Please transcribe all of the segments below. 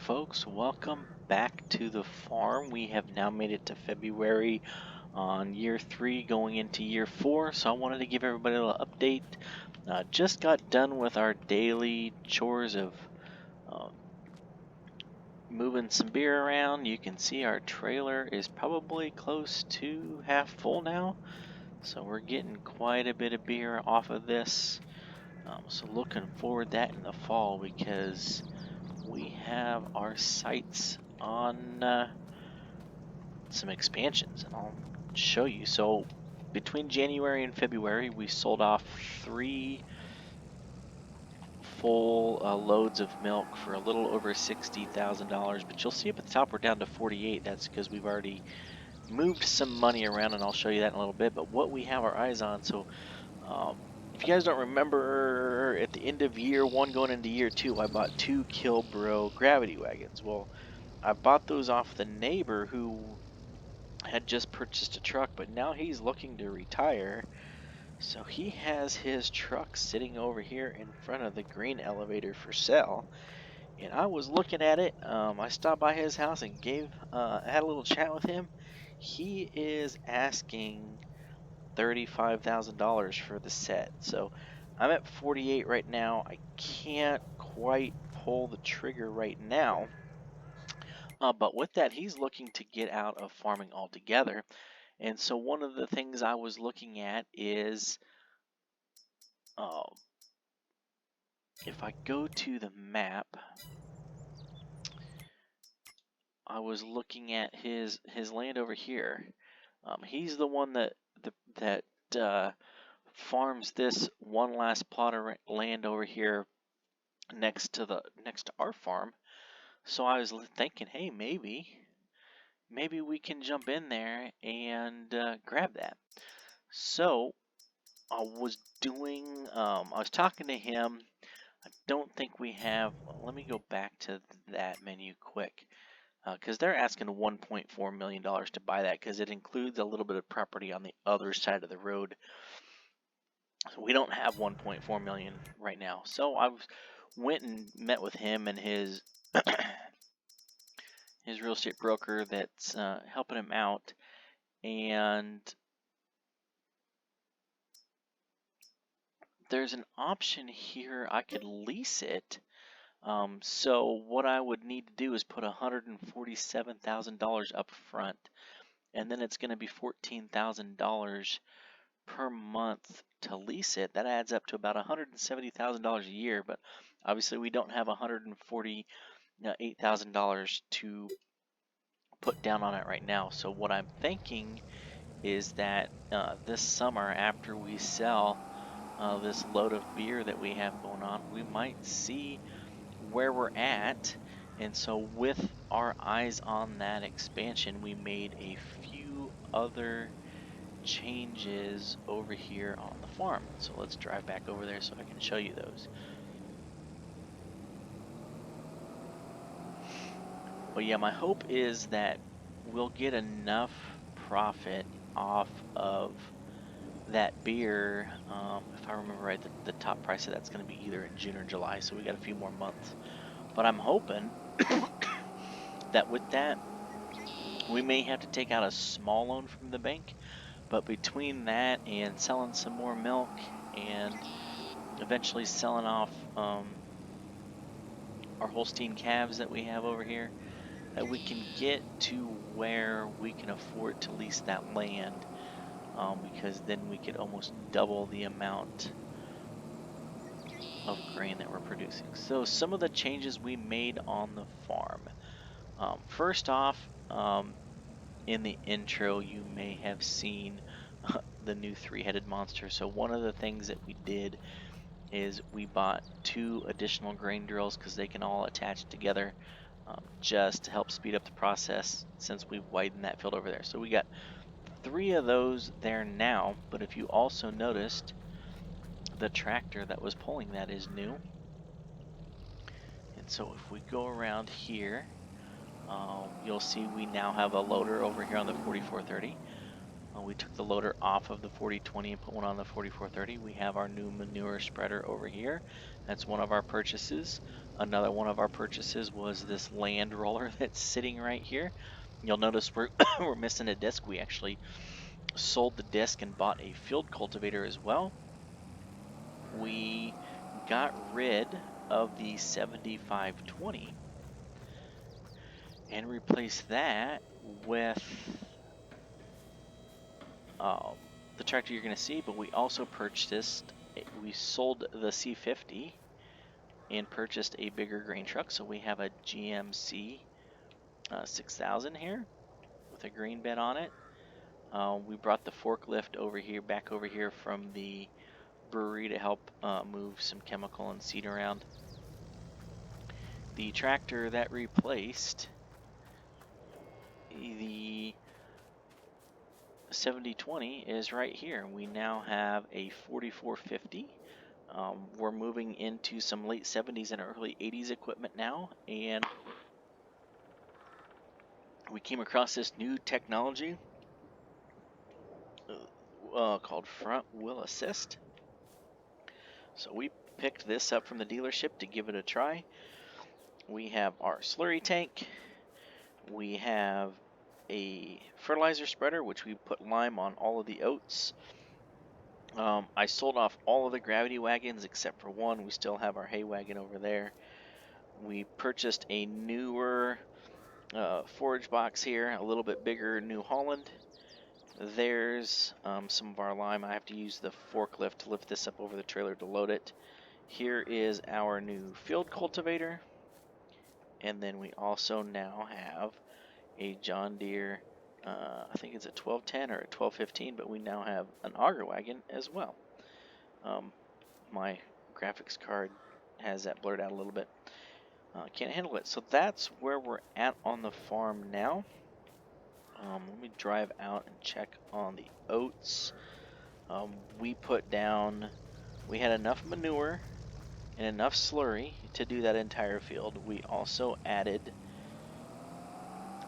folks, welcome back to the farm. We have now made it to February on year 3 going into year 4, so I wanted to give everybody a little update. Just got done with our daily chores of uh, moving some beer around. You can see our trailer is probably close to half full now, so we're getting quite a bit of beer off of this. So looking forward to that in the fall because we have our sights on some expansions, and I'll show you. So between January and February, we sold off 3 full loads of milk for a little over $60,000. But you'll see up at the top we're down to 48. That's because we've already moved some money around, and I'll show you that in a little bit. But what we have our eyes on, so if you guys don't remember, at the end of year 1 going into year 2, I bought 2 Kilbro gravity wagons. Well, I bought those off the neighbor who had just purchased a truck, but now he's looking to retire. So he has his truck sitting over here in front of the grain elevator for sale. And I was looking at it. I stopped by his house and had a little chat with him. He is asking $35,000 for the set. So I'm at 48 right now. I can't quite pull the trigger right now. But with that, he's looking to get out of farming altogether. And so one of the things I was looking at is if I go to the map, I was looking at his land over here. He's the one that farms this one last plot of land over here next to our farm. So I was thinking, hey, maybe we can jump in there and grab that. So I was talking to him. I don't think we have. Let me go back to that menu quick, because they're asking $1.4 million to buy that because it includes a little bit of property on the other side of the road. So we don't have 1.4 million right now. So I went and met with him and his his real estate broker that's helping him out, and there's an option here. I could lease it. So what I would need to do is put $147,000 up front, and then it's going to be $14,000 per month to lease it. That adds up to about $170,000 a year, but obviously we don't have $148,000 to put down on it right now. So what I'm thinking is that this summer, after we sell this load of beer that we have going on, we might see where we're at. And so with our eyes on that expansion, we made a few other changes over here on the farm. So let's drive back over there so I can show you those. But yeah, my hope is that we'll get enough profit off of that beer. If I remember right, the top price of that's going to be either in June or July, so we got a few more months. But I'm hoping that with that, we may have to take out a small loan from the bank. But between that and selling some more milk and eventually selling off our Holstein calves that we have over here, that we can get to where we can afford to lease that land, because then we could almost double the amount of grain that we're producing. So some of the changes we made on the farm. First off, in the intro, you may have seen the new 3-headed monster. So one of the things that we did is we bought 2 additional grain drills because they can all attach together, just to help speed up the process since we've widened that field over there. So we got 3 of those there now, but if you also noticed, the tractor that was pulling that is new. And so if we go around here, you'll see we now have a loader over here on the 4430. We took the loader off of the 4020 and put one on the 4430. We have our new manure spreader over here. That's one of our purchases. Another one of our purchases was this land roller that's sitting right here. You'll notice we're we're missing a disc. We actually sold the disc and bought a field cultivator as well. We got rid of the 7520 and replaced that with the tractor you're going to see, but we also we sold the C50 and purchased a bigger grain truck. So we have a GMC 6000 here with a grain bed on it. We brought the forklift back over here from the brewery to help move some chemical and seed around. The tractor that replaced the 7020 is right here. We now have a 4450. We're moving into some late 70s and early 80s equipment now, and we came across this new technology called front wheel assist. So we picked this up from the dealership to give it a try. We have our slurry tank. We have a fertilizer spreader, which we put lime on all of the oats. I sold off all of the gravity wagons except for one. We still have our hay wagon over there. We purchased a newer forage box here, a little bit bigger New Holland. There's some of our lime. I have to use the forklift to lift this up over the trailer to load it. Here is our new field cultivator. And then we also now have a John Deere, I think it's a 1210 or a 1215, but we now have an auger wagon as well. My graphics card has that blurred out a little bit. Can't handle it. So that's where we're at on the farm now. Let me drive out and check on the oats. We had enough manure and enough slurry to do that entire field. We also added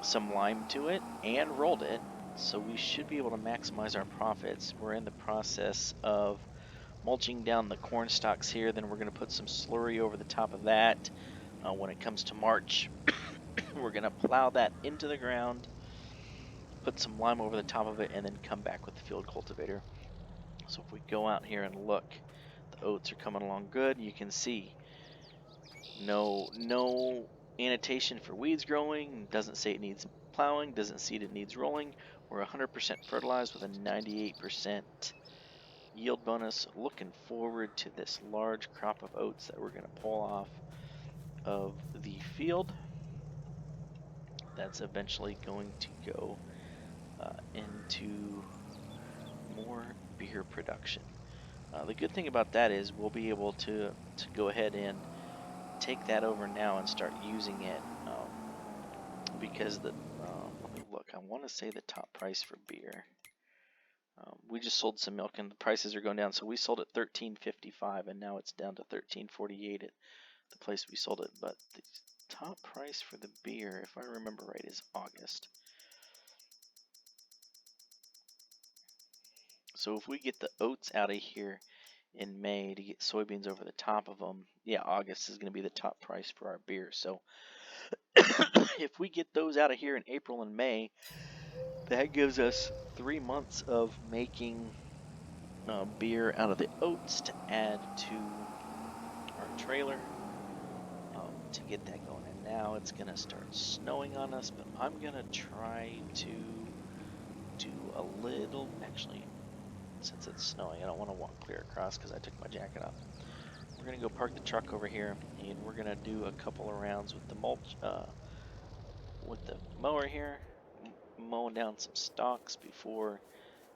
some lime to it and rolled it, so we should be able to maximize our profits. We're in the process of mulching down the corn stalks here, then we're going to put some slurry over the top of that. When it comes to March, we're going to plow that into the ground, put some lime over the top of it, and then come back with the field cultivator. So if we go out here and look, the oats are coming along good. You can see no annotation for weeds growing, doesn't say it needs plowing, doesn't say it needs rolling. We're 100% fertilized with a 98% yield bonus. Looking forward to this large crop of oats that we're going to pull off of the field. That's eventually going to go into more beer production. The good thing about that is we'll be able to go ahead and take that over now and start using it because let me look. I want to say the top price for beer. We just sold some milk and the prices are going down, so we sold at $13.55 and now it's down to $13.48 at the place we sold it. But the top price for the beer, if I remember right, is August. So if we get the oats out of here in May to get soybeans over the top of them, yeah, August is going to be the top price for our beer. So if we get those out of here in April and May, that gives us 3 months of making beer out of the oats to add to our trailer to get that going. And now it's going to start snowing on us, but I'm going to try to do a little, actually, since it's snowing, I don't want to walk clear across because I took my jacket off. We're going to go park the truck over here, and we're going to do a couple of rounds with the mulch, with the mower here, mowing down some stalks before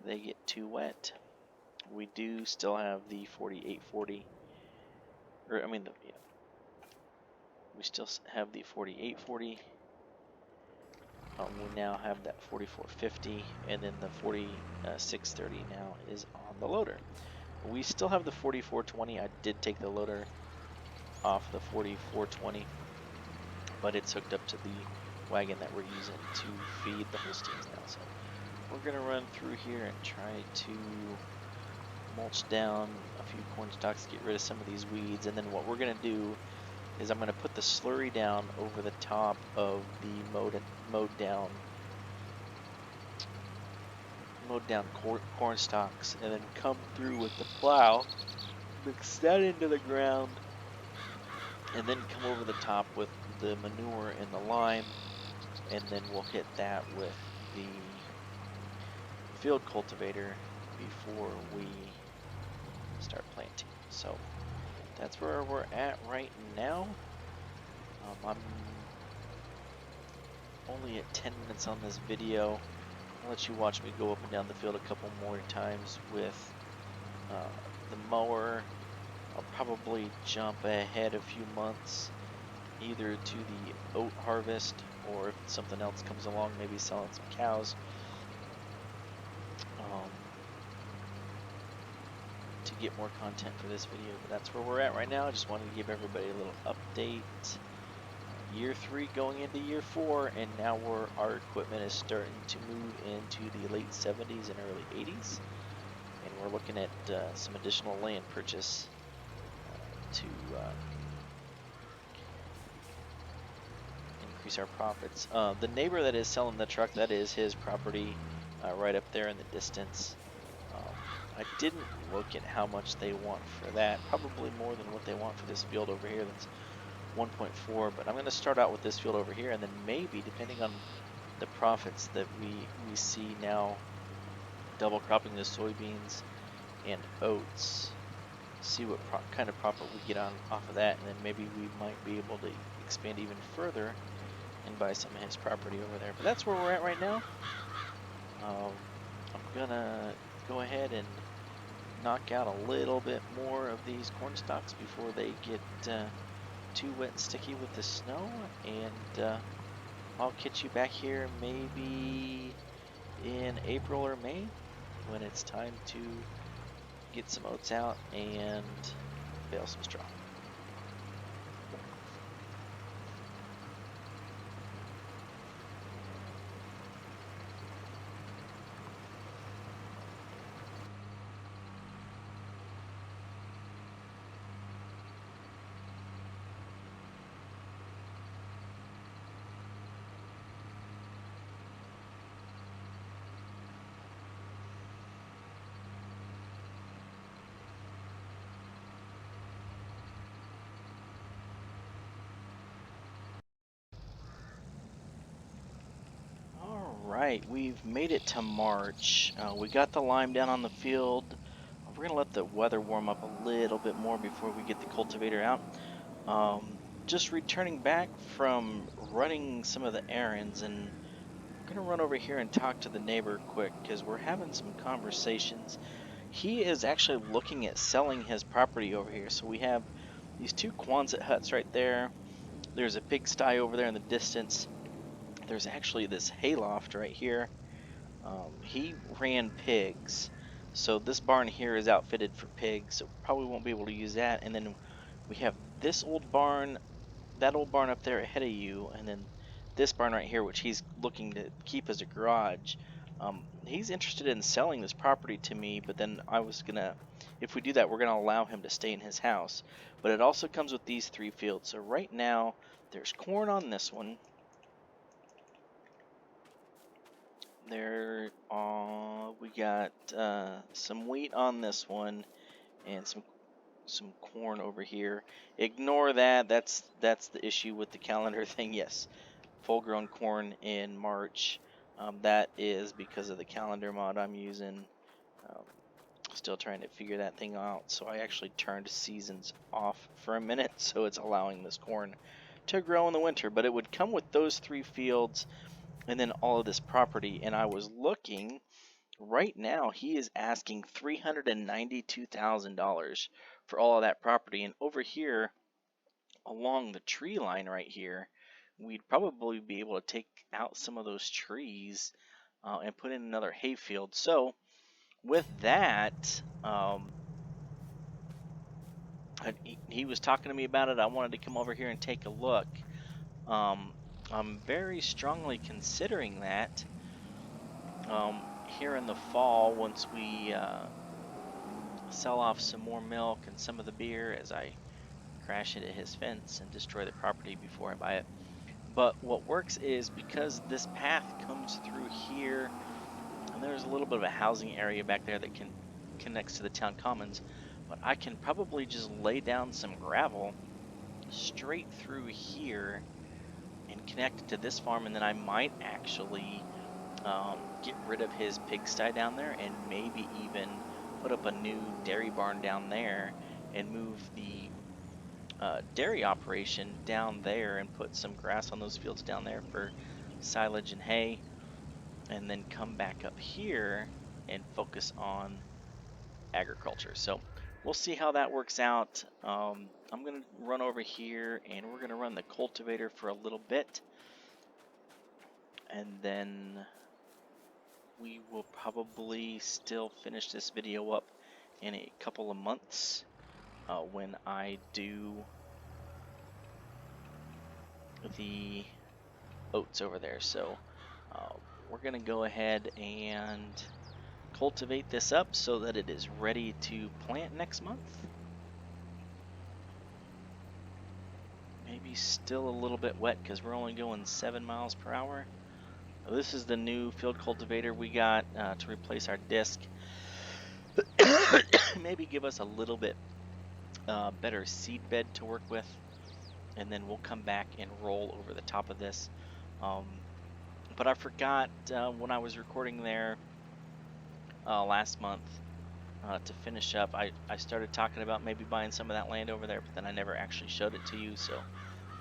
they get too wet. We do still have the 4840, we still have the 4840. We now have that 4450, and then the 4630 now is on the loader. We still have the 4420. I did take the loader off the 4420, but it's hooked up to the wagon that we're using to feed the Holsteins now. So we're gonna run through here and try to mulch down a few corn stalks, get rid of some of these weeds, and then what we're gonna do is I'm gonna put the slurry down over the top of the mowed down corn stalks, and then come through with the plow, mix that into the ground, and then come over the top with the manure and the lime, and then we'll hit that with the field cultivator before we start planting. So that's where we're at right now. I'm only at 10 minutes on this video. I'll let you watch me go up and down the field a couple more times with the mower. I'll probably jump ahead a few months, either to the oat harvest, or if something else comes along, maybe selling some cows. To get more content for this video, but that's where we're at right now. I just wanted to give everybody a little update. Year 3 going into year 4, and now our equipment is starting to move into the late 70s and early 80s, and we're looking at some additional land purchase to increase our profits. The neighbor that is selling the truck, that is his property right up there in the distance. I didn't look at how much they want for that. Probably more than what they want for this field over here. That's 1.4, but I'm going to start out with this field over here, and then maybe, depending on the profits that we see now, double cropping the soybeans and oats, see what kind of profit we get off of that, and then maybe we might be able to expand even further and buy some of his property over there. But that's where we're at right now. I'm gonna go ahead and knock out a little bit more of these corn stalks before they get too wet and sticky with the snow, and I'll catch you back here maybe in April or May when it's time to get some oats out and bale some straw. Alright, we've made it to March. We got the lime down on the field. We're going to let the weather warm up a little bit more before we get the cultivator out. Just returning back from running some of the errands, and I'm going to run over here and talk to the neighbor quick because we're having some conversations. He is actually looking at selling his property over here. So we have these two Quonset huts right there. There's a pigsty over there in the distance. There's actually this hayloft right here. He ran pigs, so this barn here is outfitted for pigs, so probably won't be able to use that. And then we have this old barn, that old barn up there ahead of you, and then this barn right here, which he's looking to keep as a garage. He's interested in selling this property to me, but then I was gonna, if we do that, we're gonna allow him to stay in his house. But it also comes with these 3 fields. So right now, there's corn on this one. There, we got some wheat on this one, and some corn over here. Ignore that. That's the issue with the calendar thing. Yes, full-grown corn in March. That is because of the calendar mod I'm using. Um, Still trying to figure that thing out. So I actually turned seasons off for a minute, so it's allowing this corn to grow in the winter. But it would come with those 3 fields and then all of this property. And I was looking right now, he is asking $392,000 for all of that property. And over here along the tree line right here, we'd probably be able to take out some of those trees and put in another hayfield. So with that, he was talking to me about it. I wanted to come over here and take a look. I'm very strongly considering that. here in the fall, once we sell off some more milk and some of the beer, as I crash into his fence and destroy the property before I buy it. But what works is, because this path comes through here, and there's a little bit of a housing area back there that connects to the town commons, but I can probably just lay down some gravel straight through here and connect it to this farm, and then I might actually get rid of his pigsty down there, and maybe even put up a new dairy barn down there and move the dairy operation down there and put some grass on those fields down there for silage and hay, and then come back up here and focus on agriculture. So we'll see how that works out. I'm going to run over here and we're going to run the cultivator for a little bit, and then we will probably still finish this video up in a couple of months when I do the oats over there. So we're going to go ahead and cultivate this up so that it is ready to plant next month. Maybe still a little bit wet because we're only going 7 miles per hour. This is the new field cultivator we got to replace our disc. Maybe give us a little bit better seed bed to work with, and then we'll come back and roll over the top of this. But I forgot when I was recording there last month to finish up, I started talking about maybe buying some of that land over there, but then I never actually showed it to you, so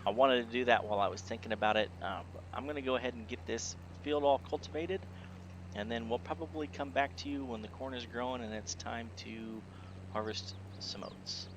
I wanted to do that while I was thinking about it. I'm going to go ahead and get this field all cultivated, and then we'll probably come back to you when the corn is growing and it's time to harvest some oats.